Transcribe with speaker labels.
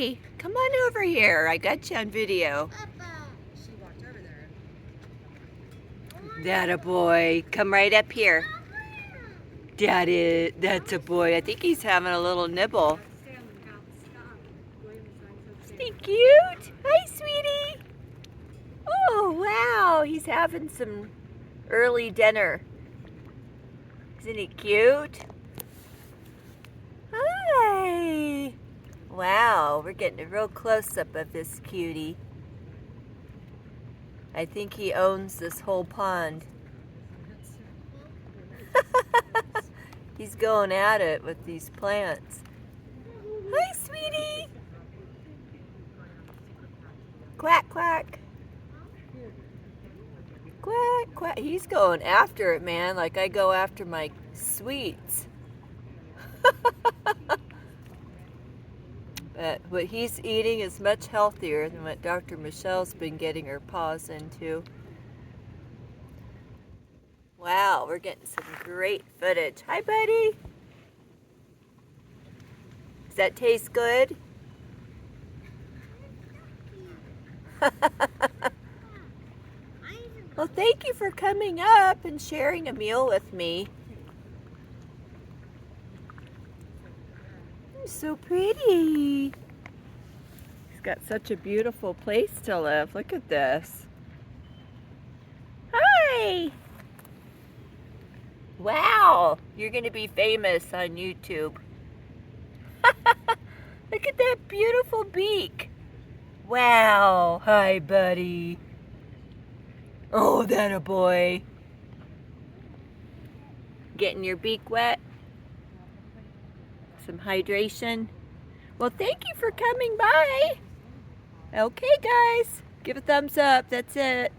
Speaker 1: Hi, come on over here. I got you on video.
Speaker 2: She walked over there.
Speaker 1: That a boy. Come right up here. That's a boy. I think he's having a little nibble. Isn't he cute? Hi, sweetie. Oh, wow. He's having some early dinner. Isn't he cute? Hi. Wow, we're getting a real close-up of this cutie. I think he owns this whole pond. He's going at it with these plants. Hi, sweetie. Quack, quack. Quack, quack. He's going after it, man, like I go after my sweets. But what he's eating is much healthier than what Dr. Michelle's been getting her paws into. Wow, we're getting some great footage. Hi, buddy. Does that taste good? Well, thank you for coming up and sharing a meal with me. You're so pretty. He's got such a beautiful place to live. Look at this. Hi. Wow, you're going to be famous on YouTube. Look at that beautiful beak. Wow. Hi, buddy. Oh, that a boy. Getting your beak wet? Some hydration? Well, thank you for coming by. Okay, guys. Give a thumbs up. That's it.